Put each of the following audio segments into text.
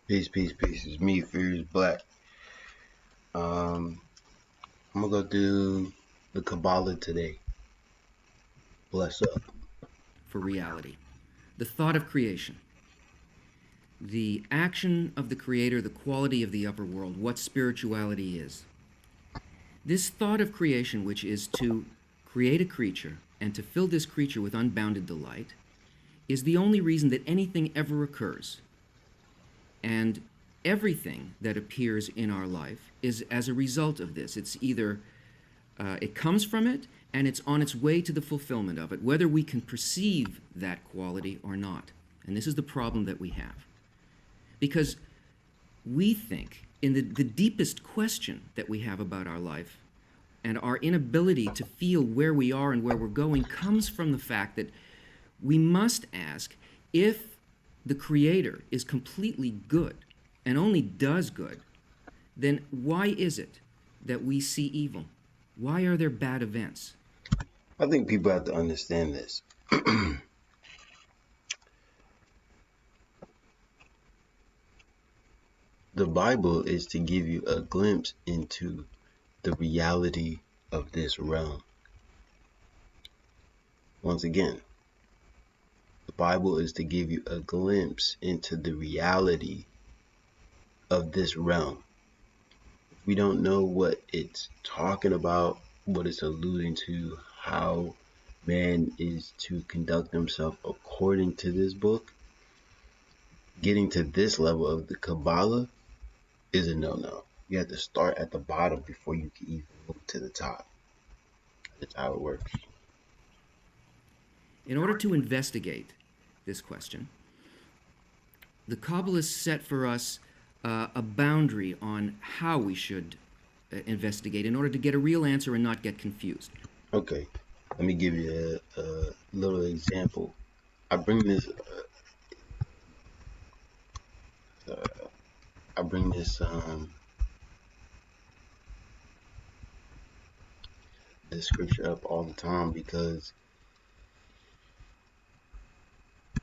Peace, peace, peace. It's me, Furious Black. I'm gonna go do the Kabbalah today. Bless up. For reality. The thought of creation, the action of the Creator, the quality of the upper world, what spirituality is. This thought of creation, which is to create a creature and to fill this creature with unbounded delight, is the only reason that anything ever occurs. And everything that appears in our life is as a result of this. It's either it comes from it and it's on its way to the fulfillment of it, whether we can perceive that quality or not. And this is the problem that we have. Because we think, in the deepest question that we have about our life, and our inability to feel where we are and where we're going comes from the fact that we must ask, if the Creator is completely good and only does good, then why is it that we see evil? Why are there bad events? I think people have to understand this. The Bible is to give you a glimpse into the reality of this realm. Once again, the Bible is to give you a glimpse into the reality of this realm. If we don't know what it's talking about, what it's alluding to, how man is to conduct himself according to this book, getting to this level of the Kabbalah is a no-no. You have to start at the bottom before you can even move to the top. That's how it works. In order to investigate this question, the Kabbalists set for us a boundary on how we should investigate in order to get a real answer and not get confused. Okay, let me give you a little example. I bring this this scripture up all the time because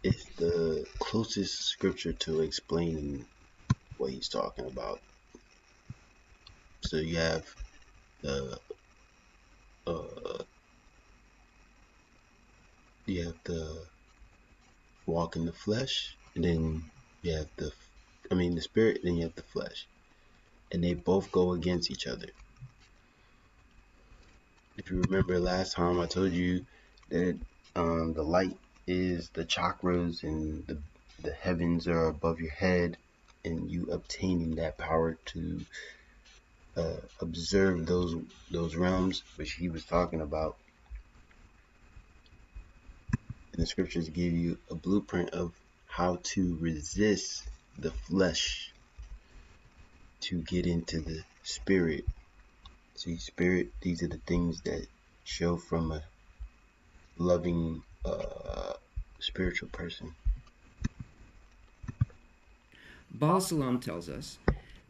it's the closest scripture to explaining what he's talking about. So you have the walk in the flesh, and then you have the spirit, then you have the flesh, and they both go against each other. If you remember last time, I told you that the light is the chakras, and the heavens are above your head, and you obtaining that power to observe those realms, which he was talking about. And the scriptures give you a blueprint of how to resist the flesh to get into the spirit. See, spirit, these are the things that show from a loving spiritual person. Baal Salam tells us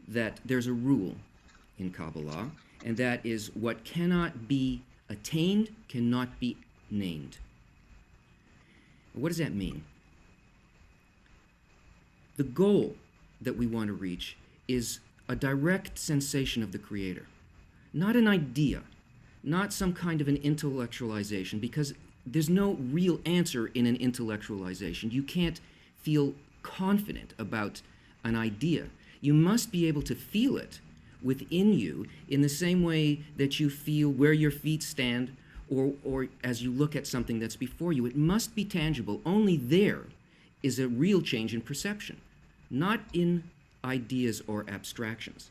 that there's a rule in Kabbalah, and that is what cannot be attained cannot be named. What does that mean? The goal that we want to reach is a direct sensation of the Creator, not an idea, not some kind of an intellectualization, because there's no real answer in an intellectualization. You can't feel confident about an idea. You must be able to feel it within you in the same way that you feel where your feet stand, or as you look at something that's before you. It must be tangible. Only there is a real change in perception, not in ideas or abstractions.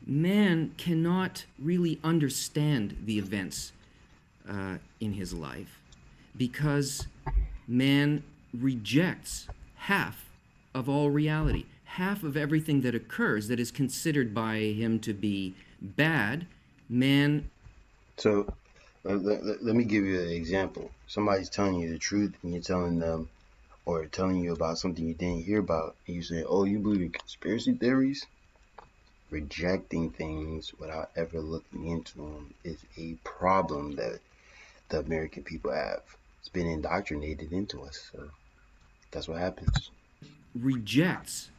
Man cannot really understand the events in his life because man rejects half of all reality, half of everything that occurs that is considered by him to be bad. Man. So let me give you an example. Somebody's telling you the truth, and you're telling them, or telling you about something you didn't hear about, and you say, "Oh, you believe in conspiracy theories?" Rejecting things without ever looking into them is a problem that the American people have. It's been indoctrinated into us, so that's what happens. rejects.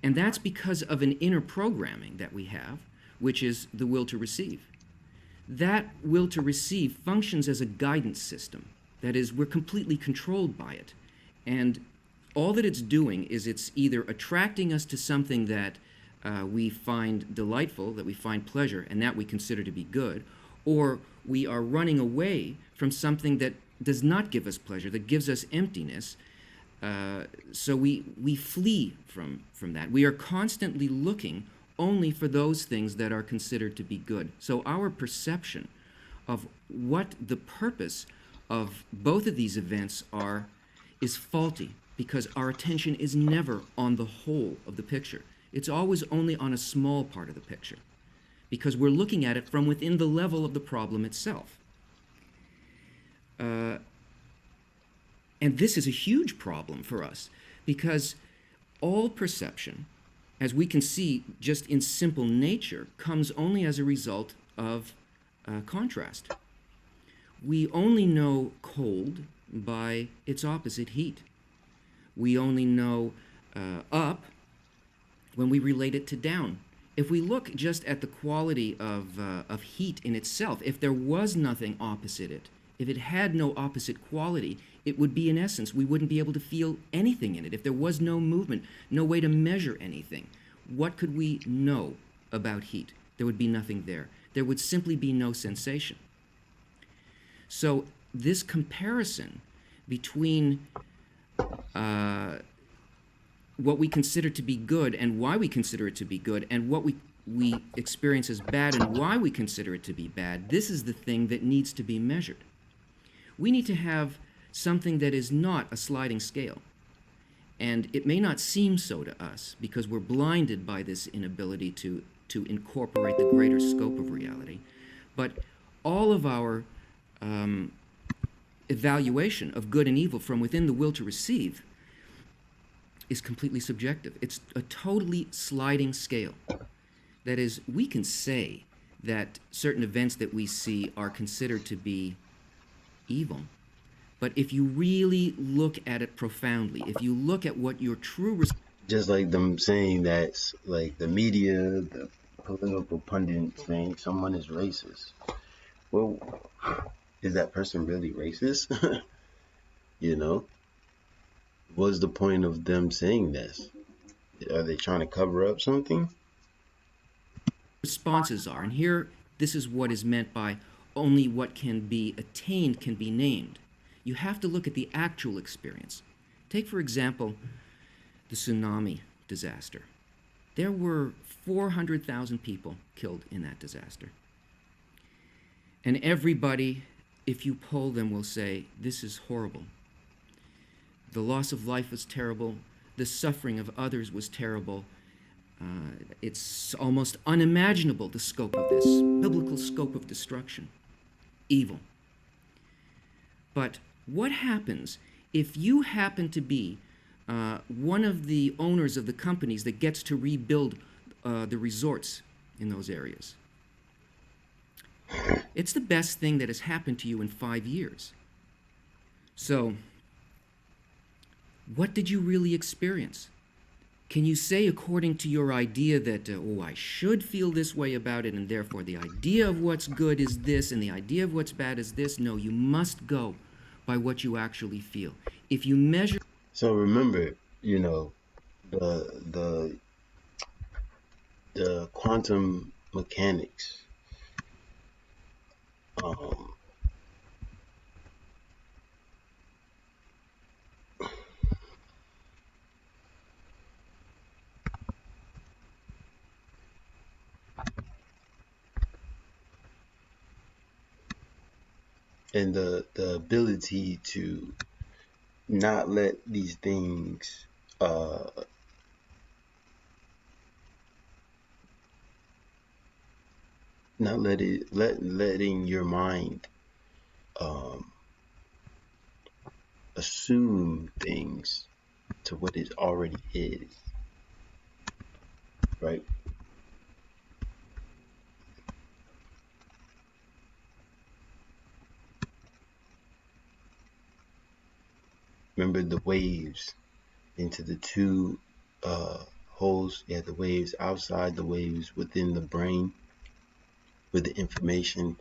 And that's because of an inner programming that we have, which is the will to receive. That will to receive functions as a guidance system. That is, we're completely controlled by it. And all that it's doing is it's either attracting us to something that we find delightful, that we find pleasure, and that we consider to be good, or we are running away from something that does not give us pleasure, that gives us emptiness. So we flee from that. We are constantly looking only for those things that are considered to be good. So our perception of what the purpose of both of these events are is faulty, because our attention is never on the whole of the picture. It's always only on a small part of the picture, because we're looking at it from within the level of the problem itself. And this is a huge problem for us, because all perception, as we can see just in simple nature, comes only as a result of contrast. We only know cold by its opposite, heat. We only know up when we relate it to down. If we look just at the quality of heat in itself, if there was nothing opposite it, if it had no opposite quality, it would be, in essence, we wouldn't be able to feel anything in it. If there was no movement, no way to measure anything, what could we know about heat? There would be nothing there. There would simply be no sensation. So this comparison between what we consider to be good and why we consider it to be good, and what we experience as bad and why we consider it to be bad, this is the thing that needs to be measured. We need to have something that is not a sliding scale. And it may not seem so to us because we're blinded by this inability to incorporate the greater scope of reality. But all of our evaluation of good and evil from within the will to receive is completely subjective. It's a totally sliding scale. That is, we can say that certain events that we see are considered to be evil, but if you really look at it profoundly, if you look at what your true... Just like them saying that, like the media, the political pundits saying someone is racist. Well, is that person really racist? You know? What's the point of them saying this? Are they trying to cover up something? Responses are, and here, this is what is meant by only what can be attained can be named. You have to look at the actual experience. Take, for example, the tsunami disaster. There were 400,000 people killed in that disaster. And everybody, if you poll them, will say, this is horrible. The loss of life was terrible. The suffering of others was terrible. It's almost unimaginable, the scope of this, biblical scope of destruction, evil. But what happens if you happen to be one of the owners of the companies that gets to rebuild the resorts in those areas? It's the best thing that has happened to you in 5 years. So, what did you really experience? Can you say, according to your idea, that, I should feel this way about it, and therefore the idea of what's good is this, and the idea of what's bad is this? No, you must go by what you actually feel. If you measure... So remember, you know, the quantum mechanics, um, and the ability to not let these things not letting your mind um, assume things to what it already is, right? Remember the waves into the two holes. You have the waves outside, the waves within the brain, where the information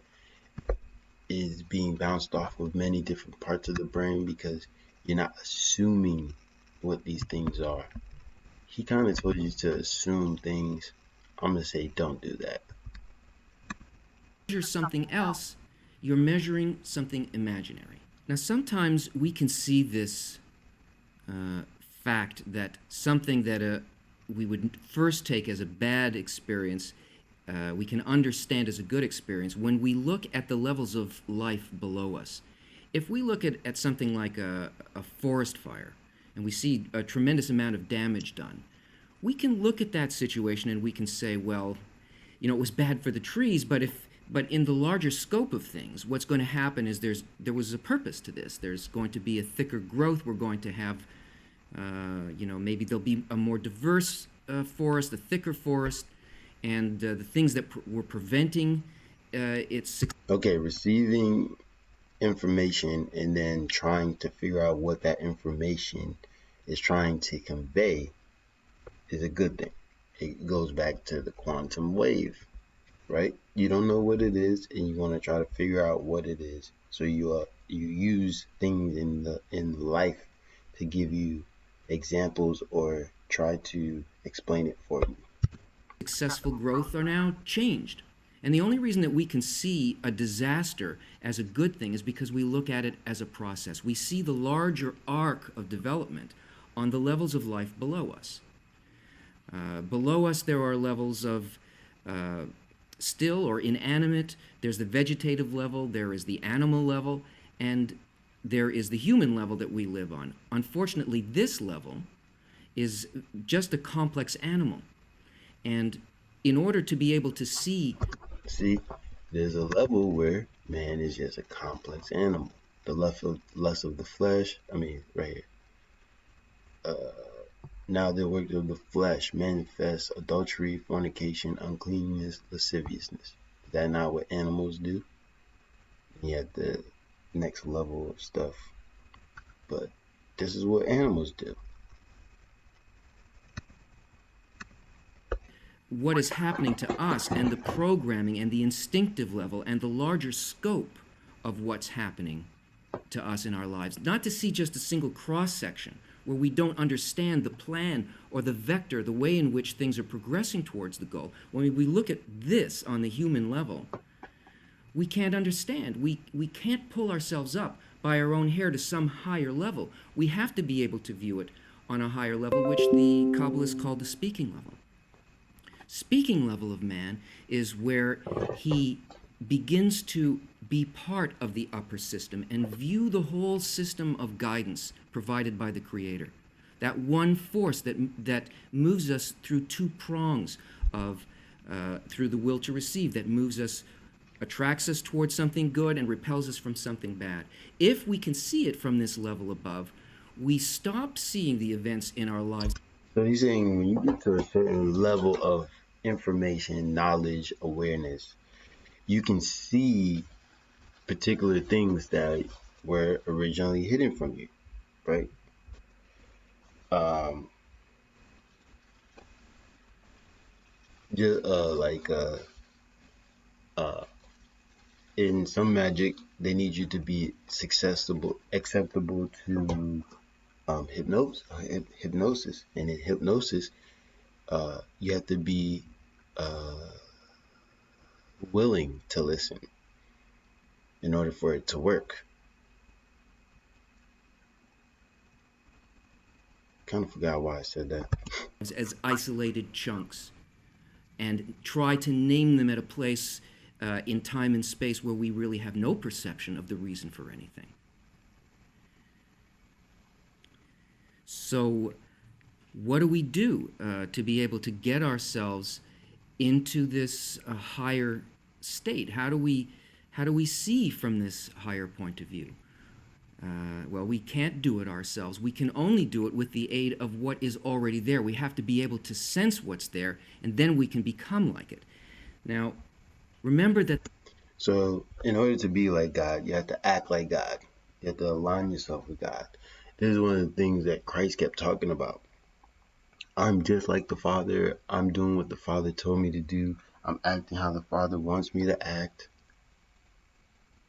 is being bounced off of many different parts of the brain because you're not assuming what these things are. He kind of told you to assume things. I'm going to say don't do that. Measure something else, you're measuring something imaginary. Now, sometimes we can see this fact that something that we would first take as a bad experience, we can understand as a good experience when we look at the levels of life below us. If we look at something like a forest fire and we see a tremendous amount of damage done, we can look at that situation and we can say, well, it was bad for the trees, but in the larger scope of things, what's going to happen is there was a purpose to this. There's going to be a thicker growth. We're going to have, maybe there'll be a more diverse forest, a thicker forest, and the things that were preventing its. Okay, receiving information and then trying to figure out what that information is trying to convey is a good thing. It goes back to the quantum wave, right? You don't know what it is and you want to try to figure out what it is. So you use things in life to give you examples or try to explain it for you. Successful growth are now changed. And the only reason that we can see a disaster as a good thing is because we look at it as a process. We see the larger arc of development on the levels of life below us. Below us, there are levels of still or inanimate. There's the vegetative level, there is the animal level, and there is the human level that we live on. Unfortunately, this level is just a complex animal. And in order to be able to see, there's a level where man is just a complex animal. The lust of the flesh, right here. Now the works of the flesh manifest adultery, fornication, uncleanness, lasciviousness. Is that not what animals do? You have the next level of stuff. But this is what animals do. what is happening to us and the programming and the instinctive level and the larger scope of what's happening to us in our lives. Not to see just a single cross section where we don't understand the plan or the vector, the way in which things are progressing towards the goal. When we look at this on the human level, we can't understand. We can't pull ourselves up by our own hair to some higher level. We have to be able to view it on a higher level, which the Kabbalists call the speaking level. Speaking level of man is where he begins to be part of the upper system and view the whole system of guidance provided by the Creator. That one force that moves us through two prongs of through the will to receive, that moves us, attracts us towards something good and repels us from something bad. If we can see it from this level above, we stop seeing the events in our lives. So he's saying when you get to a certain level of information, knowledge, awareness, you can see particular things that were originally hidden from you, right? Just in some magic, they need you to be acceptable to hypnosis, and in hypnosis, you have to be willing to listen in order for it to work. Kind of forgot why I said that. As isolated chunks, and try to name them at a place in time and space where we really have no perception of the reason for anything. So what do we do to be able to get ourselves into this higher state? How do we see from this higher point of view? Well, we can't do it ourselves. We can only do it with the aid of what is already there. We have to be able to sense what's there, and then we can become like it. Now, remember that. So, in order to be like God, you have to act like God. You have to align yourself with God. This is one of the things that Christ kept talking about. I'm just like the Father. I'm doing what the Father told me to do. I'm acting how the Father wants me to act,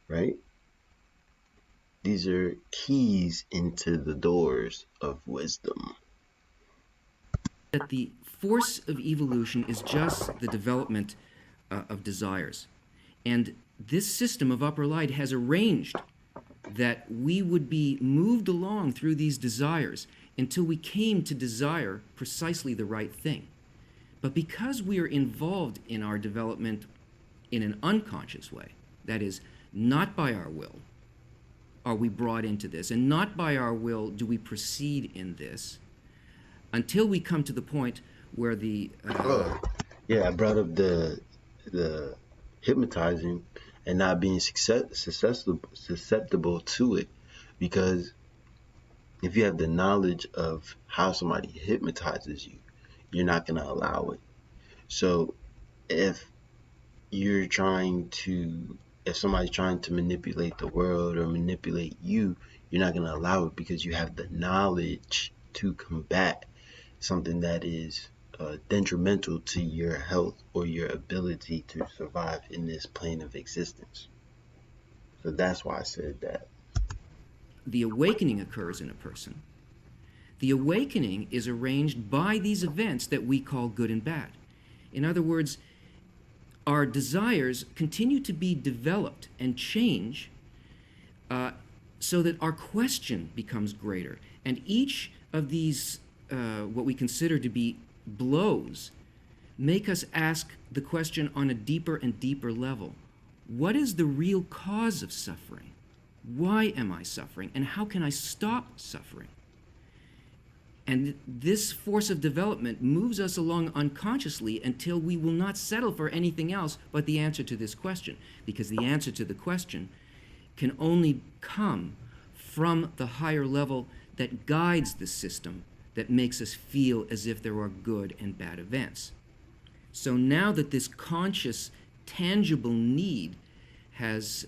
right? These are keys into the doors of wisdom. That the force of evolution is just the development of desires. And this system of upper light has arranged that we would be moved along through these desires until we came to desire precisely the right thing. But because we are involved in our development in an unconscious way, that is, not by our will are we brought into this, and not by our will do we proceed in this, until we come to the point where the Oh, yeah, I brought up the hypnotizing and not being susceptible to it, because if you have the knowledge of how somebody hypnotizes you, you're not going to allow it. So if you're trying to, if somebody's trying to manipulate the world or manipulate you, you're not going to allow it because you have the knowledge to combat something that is detrimental to your health or your ability to survive in this plane of existence. So that's why I said that. the awakening occurs in a person, the awakening is arranged by these events that we call good and bad. In other words, our desires continue to be developed and change so that our question becomes greater. And each of these, what we consider to be blows, make us ask the question on a deeper and deeper level. What is the real cause of suffering? Why am I suffering? And how can I stop suffering? And this force of development moves us along unconsciously until we will not settle for anything else but the answer to this question. Because the answer to the question can only come from the higher level that guides the system that makes us feel as if there are good and bad events. So now that this conscious, tangible need has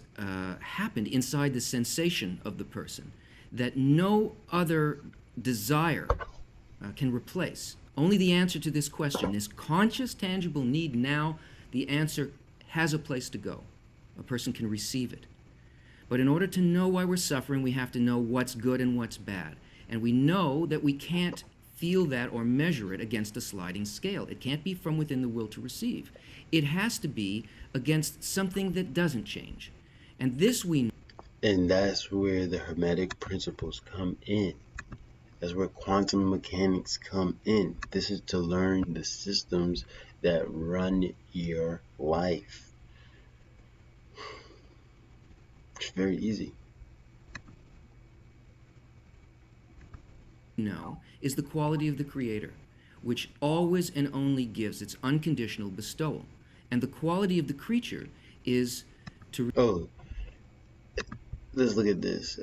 happened inside the sensation of the person that no other desire can replace. Only the answer to this question, this conscious, tangible need, now the answer has a place to go. A person can receive it. But in order to know why we're suffering, we have to know what's good and what's bad. And we know that we can't feel that or measure it against a sliding scale. It can't be from within the will to receive. It has to be against something that doesn't change. And this we know. And that's where the Hermetic principles come in. That's where quantum mechanics come in. This is to learn the systems that run your life. It's very easy. Know is the quality of the Creator, which always and only gives its unconditional bestowal. And the quality of the creature is to. Oh, let's look at this.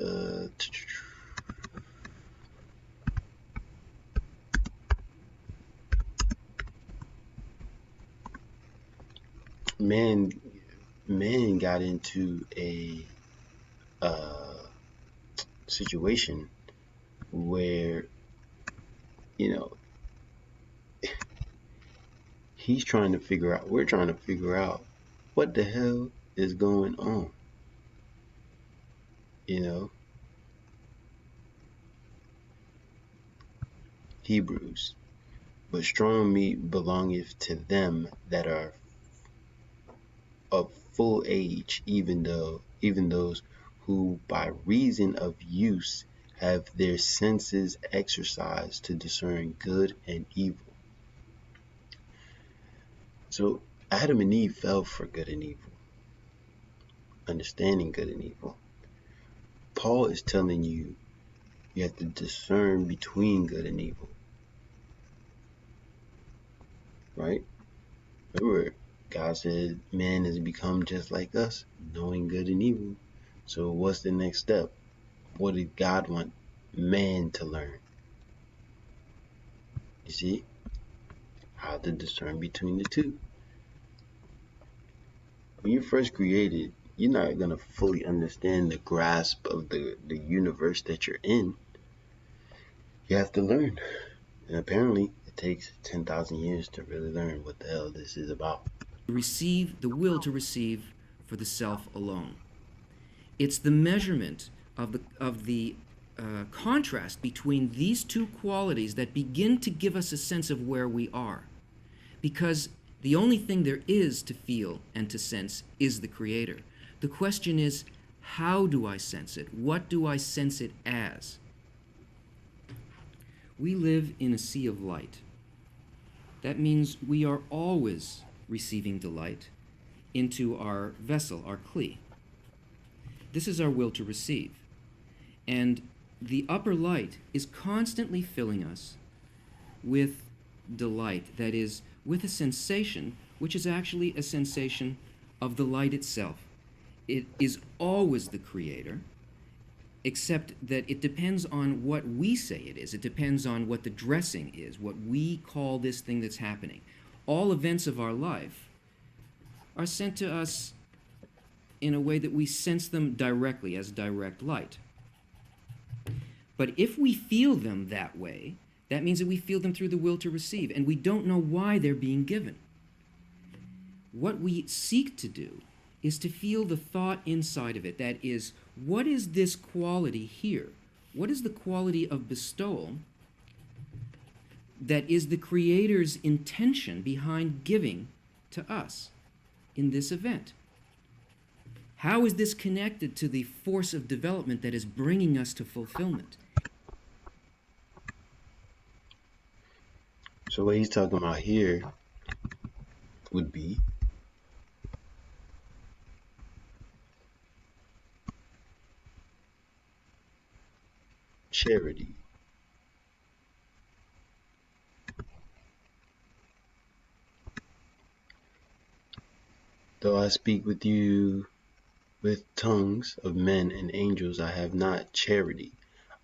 Man, man got into a situation where, you know, he's trying to figure out, we're trying to figure out what the hell is going on. You know, Hebrews. But strong meat belongeth to them that are of full age, even those who by reason of use have their senses exercised to discern good and evil. So Adam and Eve fell for good and evil, understanding good and evil. Paul is telling you you have to discern between good and evil, right? Remember, God said man has become just like us, knowing good and evil. So what's the next step? What did God want man to learn? You see, how to discern between the two. When you're first created, you're not going to fully understand the grasp of the universe that you're in. You have to learn. And apparently, it takes 10,000 years to really learn what the hell this is about. Receive the will to receive for the self alone. It's the measurement of the contrast between these two qualities that begin to give us a sense of where we are. Because the only thing there is to feel and to sense is the Creator. The question is, how do I sense it? What do I sense it as? We live in a sea of light. That means we are always receiving delight into our vessel, our kli. This is our will to receive. And the upper light is constantly filling us with delight, that is, with a sensation which is actually a sensation of the light itself. It is always the Creator, except that it depends on what we say it is. It depends on what the dressing is, what we call this thing that's happening. All events of our life are sent to us in a way that we sense them directly as direct light. But if we feel them that way, that means that we feel them through the will to receive, and we don't know why they're being given. What we seek to do is to feel the thought inside of it. That is, what is this quality here? What is the quality of bestowal that is the Creator's intention behind giving to us in this event? How is this connected to the force of development that is bringing us to fulfillment? So what he's talking about here would be charity. Though I speak with you with tongues of men and angels, I have not charity.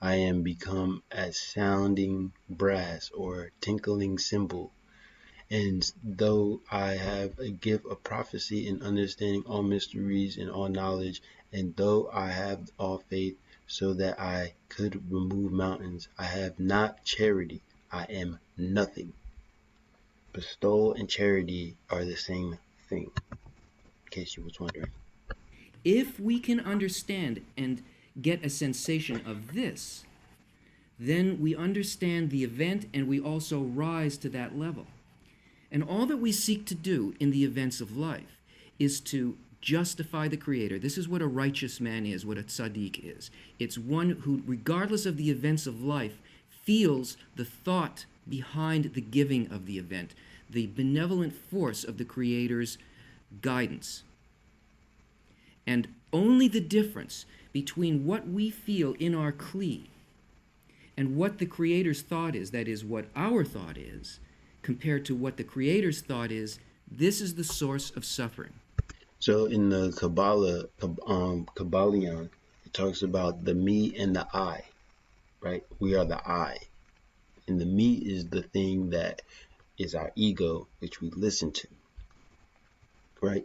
I am become as sounding brass or tinkling cymbal. And though I have a gift of prophecy and understanding all mysteries and all knowledge, and though I have all faith so that I could remove mountains, I have not charity. I am nothing. Bestowal and charity are the same thing, in case you was wondering. If we can understand and get a sensation of this, then we understand the event and we also rise to that level. And all that we seek to do in the events of life is to justify the Creator. This is what a righteous man is, what a tzaddik is. It's one who, regardless of the events of life, feels the thought behind the giving of the event, the benevolent force of the Creator's guidance. And only the difference between what we feel in our kli and what the Creator's thought is, that is, what our thought is, compared to what the Creator's thought is, this is the source of suffering. So in the Kabbalah, Kabbalion, it talks about the me and the I, right? We are the I. And the me is the thing that is our ego, which we listen to, right?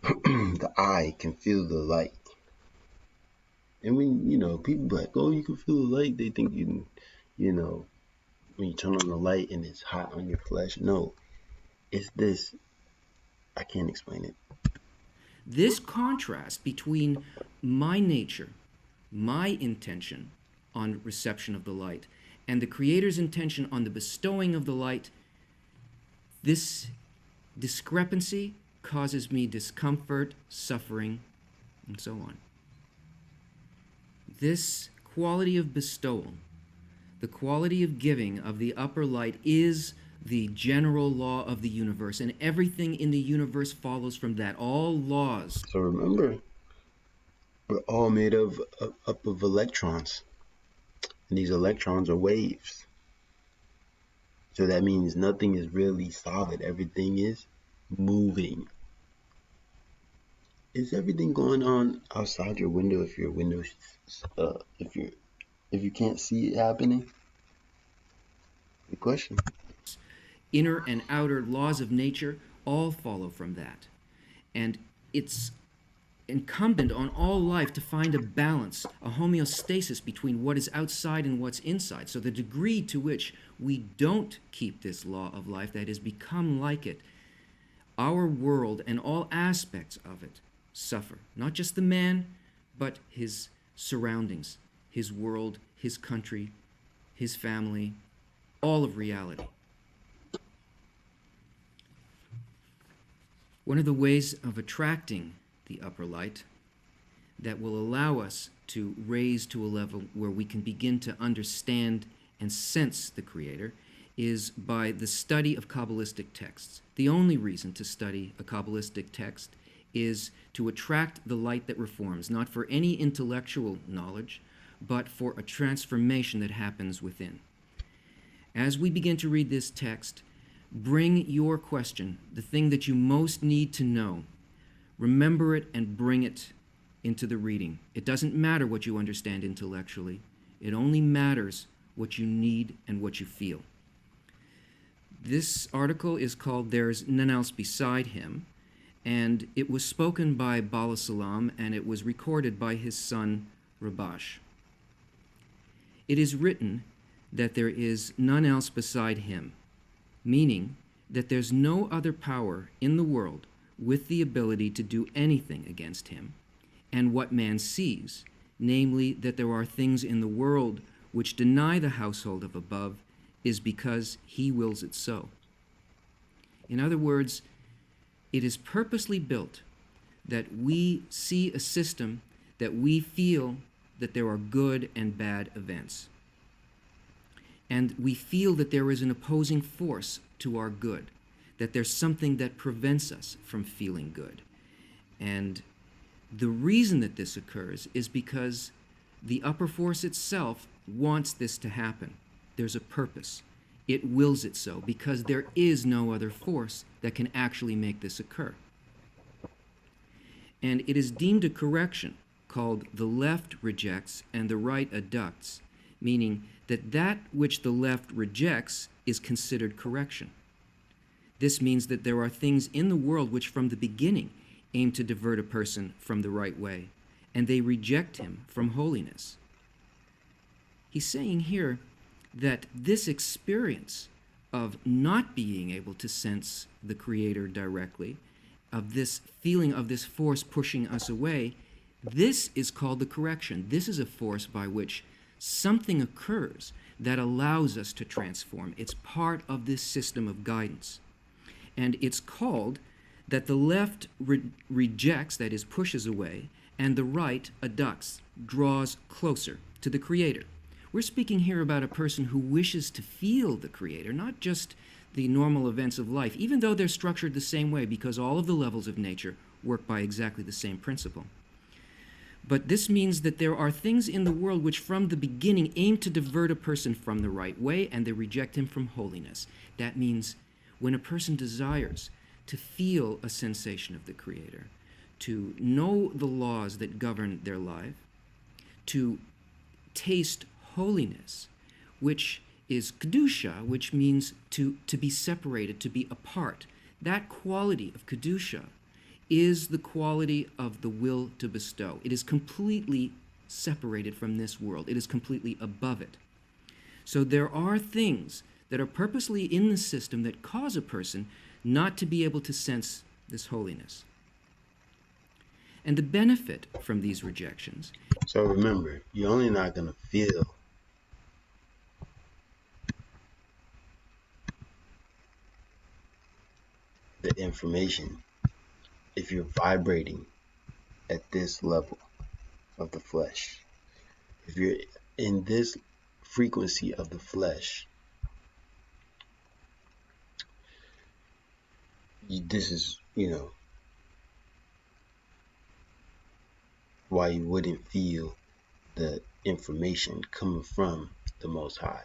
The I can feel the light. And when, people be like, oh, you can feel the light, they think when you turn on the light and it's hot on your flesh. No, it's this. I can't explain it. This contrast between my nature, my intention on reception of the light, and the Creator's intention on the bestowing of the light, this discrepancy causes me discomfort, suffering, and so on. This quality of bestowal, the quality of giving of the upper light, is the general law of the universe, and everything in the universe follows from that. All laws. So remember, we're all made up of electrons, and these electrons are waves. So that means nothing is really solid. Everything is moving. Is everything going on outside your window? If your window, if you can't see it happening? Good question. Inner and outer laws of nature all follow from that. And it's incumbent on all life to find a balance, a homeostasis between what is outside and what's inside. So the degree to which we don't keep this law of life, that is, become like it, our world and all aspects of it suffer. Not just the man, but his surroundings, his world, his country, his family, all of reality. One of the ways of attracting the upper light that will allow us to raise to a level where we can begin to understand and sense the Creator is by the study of Kabbalistic texts. The only reason to study a Kabbalistic text is to attract the light that reforms, not for any intellectual knowledge, but for a transformation that happens within. As we begin to read this text, bring your question, the thing that you most need to know. Remember it and bring it into the reading. It doesn't matter what you understand intellectually. It only matters what you need and what you feel. This article is called There's None Else Beside Him, and it was spoken by Bala Salam, and it was recorded by his son, Rabash. It is written that there is none else beside him, meaning that there's no other power in the world with the ability to do anything against him, and what man sees, namely that there are things in the world which deny the household of above, is because he wills it so. In other words, it is purposely built that we see a system that we feel that there are good and bad events. And we feel that there is an opposing force to our good, that there's something that prevents us from feeling good. And the reason that this occurs is because the upper force itself wants this to happen. There's a purpose. It wills it so because there is no other force that can actually make this occur. And it is deemed a correction called the left rejects and the right adducts, meaning that that which the left rejects is considered correction. This means that there are things in the world which from the beginning aim to divert a person from the right way, and they reject him from holiness. He's saying here that this experience of not being able to sense the Creator directly, of this feeling of this force pushing us away, this is called the correction. This is a force by which something occurs that allows us to transform. It's part of this system of guidance. And it's called that the left rejects, that is, pushes away, and the right adducts, draws closer to the Creator. We're speaking here about a person who wishes to feel the Creator, not just the normal events of life, even though they're structured the same way because all of the levels of nature work by exactly the same principle. But this means that there are things in the world which from the beginning aim to divert a person from the right way, and they reject him from holiness. That means when a person desires to feel a sensation of the Creator, to know the laws that govern their life, to taste holiness, which is kedusha, which means to be separated, to be apart. That quality of kedusha is the quality of the will to bestow. It is completely separated from this world. It is completely above it. So there are things that are purposely in the system that cause a person not to be able to sense this holiness. And the benefit from these rejections. So remember, you're only not going to feel the information if you're vibrating at this level of the flesh. If you're in this frequency of the flesh, this is, why you wouldn't feel the information coming from the Most High.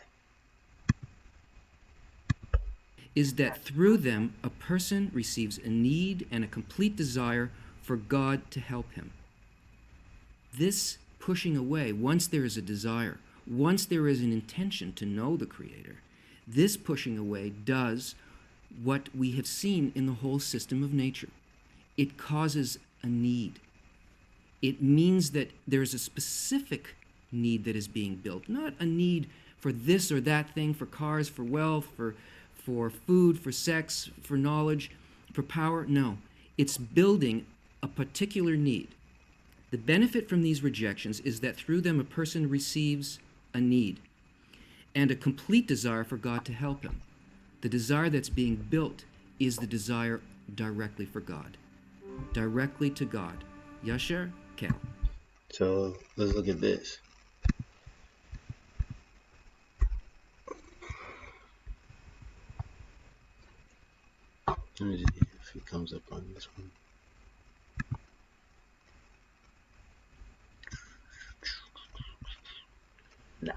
Is that through them a person receives a need and a complete desire for God to help him. This pushing away, once there is a desire, once there is an intention to know the Creator, this pushing away does what we have seen in the whole system of nature. It causes a need. It means that there's a specific need that is being built, not a need for this or that thing, for cars, for wealth, for food, for sex, for knowledge, for power. No, it's building a particular need. The benefit from these rejections is that through them a person receives a need and a complete desire for God to help him. The desire that's being built is the desire directly for God, directly to God. Yasher, Kel. So let's look at this. Let me see if it comes up on this one. Now.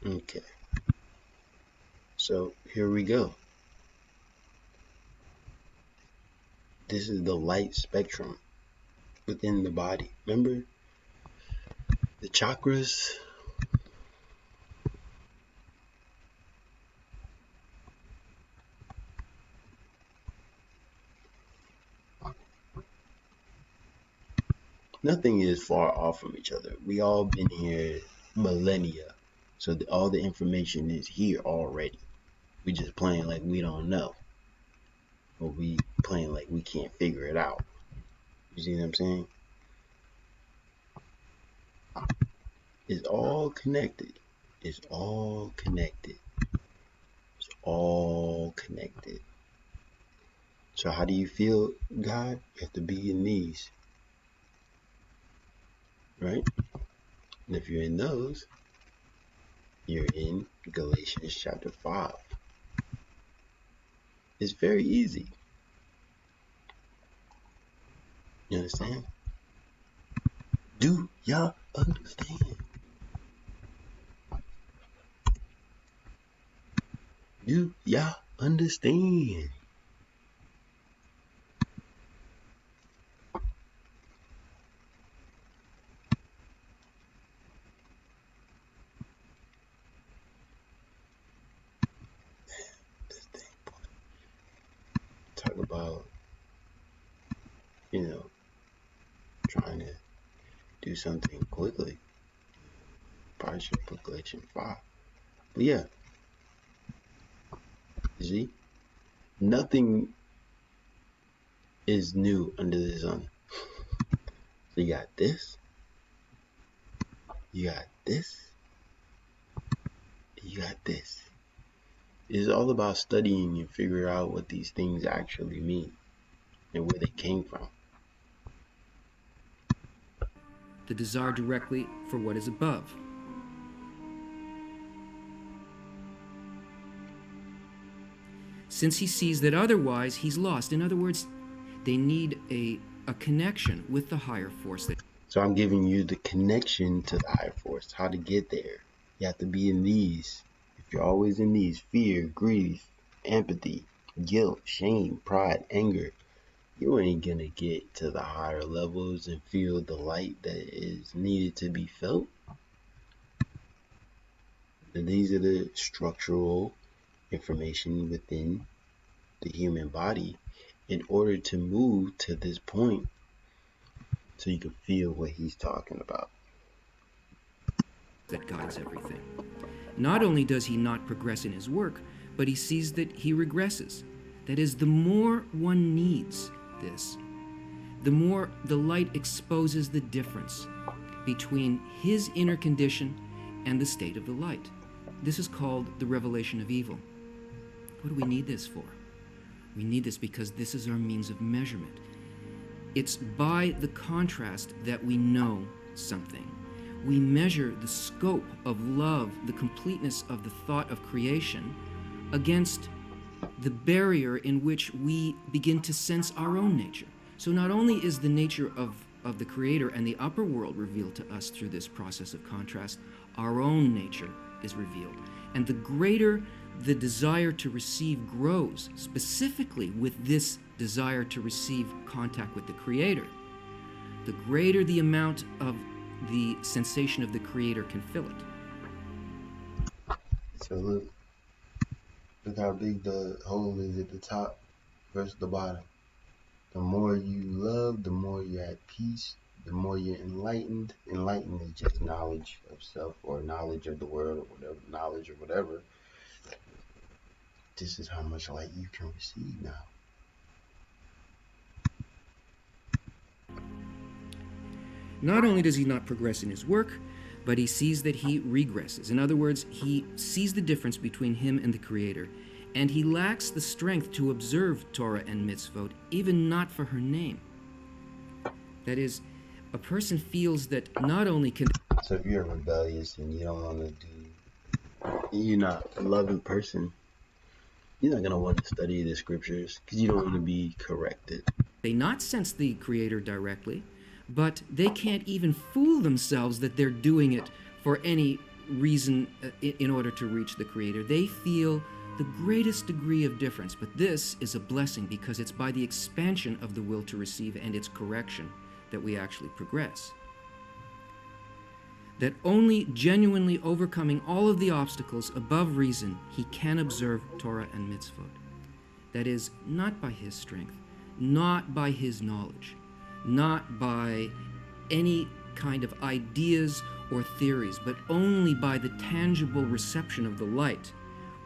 Okay. So here we go. This is the light spectrum within the body. Remember the chakras? Nothing is far off from each other. We all been here millennia. So all the information is here already. We just playing like we don't know. Or we playing like we can't figure it out. You see what I'm saying? It's all connected. It's all connected. It's all connected. So how do you feel God? You have to be in these. Right? And if you're in those, you're in Galatians chapter 5. It's very easy. You understand? Do y'all understand? Do y'all understand? This thing. Talk about, trying to do something quickly. Probably should put Galatians 5. But yeah, you see? Nothing is new under the sun. So you got this, you got this, you got this. It's all about studying and figuring out what these things actually mean and where they came from. The desire directly for what is above. Since he sees that otherwise he's lost. In other words, they need a connection with the higher force. So I'm giving you the connection to the higher force, how to get there. You have to be in these. If you're always in these, fear, grief, empathy, guilt, shame, pride, anger, you ain't gonna get to the higher levels and feel the light that is needed to be felt. And these are the structural information within the human body in order to move to this point so you can feel what he's talking about. That guides everything. Not only does he not progress in his work, but he sees that he regresses. That is, the more one needs this, the more the light exposes the difference between his inner condition and the state of the light. This is called the revelation of evil. What do we need this for? We need this because this is our means of measurement. It's by the contrast that we know something. We measure the scope of love, the completeness of the thought of creation, against the barrier in which we begin to sense our own nature. So not only is the nature of the Creator and the upper world revealed to us through this process of contrast, our own nature is revealed. And the greater the desire to receive grows, specifically with this desire to receive contact with the Creator, the greater the amount of the sensation of the Creator can fill it. So look how big the hole is at the top versus the bottom. The more you love, the more you're at peace, the more you're enlightened. Enlightened is just knowledge of self or knowledge of the world or whatever, knowledge or whatever. This is how much light you can receive now. Not only does he not progress in his work, but he sees that he regresses. In other words, he sees the difference between him and the Creator, and he lacks the strength to observe Torah and mitzvot, even not for her name. That is, a person feels that not only can... So if you're rebellious and you don't want to you're not a loving person, you're not going to want to study the scriptures because you don't want to be corrected. They not sense the Creator directly, but they can't even fool themselves that they're doing it for any reason in order to reach the Creator. They feel the greatest degree of difference, but this is a blessing because it's by the expansion of the will to receive and its correction that we actually progress. That only genuinely overcoming all of the obstacles above reason, he can observe Torah and mitzvot. That is, not by his strength, not by his knowledge, not by any kind of ideas or theories, but only by the tangible reception of the light,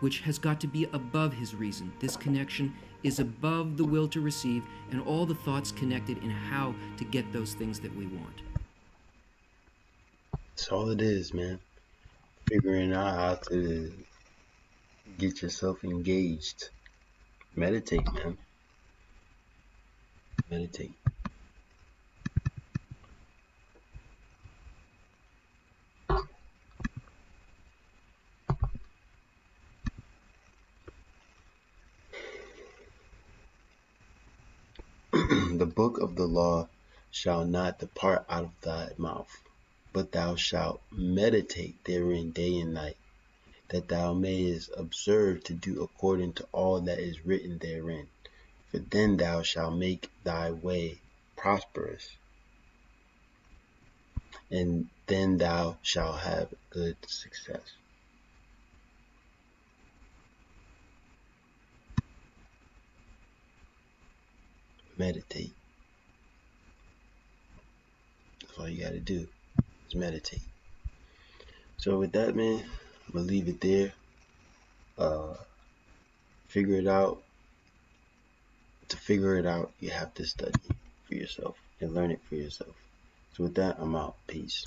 which has got to be above his reason. This connection is above the will to receive and all the thoughts connected in how to get those things that we want. That's all it is, man. Figuring out how to get yourself engaged. Meditate, man. Meditate. The book of the law shall not depart out of thy mouth, but thou shalt meditate therein day and night, that thou mayest observe to do according to all that is written therein. For then thou shalt make thy way prosperous, and then thou shalt have good success. Meditate. That's all you gotta do is meditate. So with that, man, I'm gonna leave it there. Figure it out. To figure it out, you have to study for yourself and learn it for yourself. So with that, I'm out. Peace.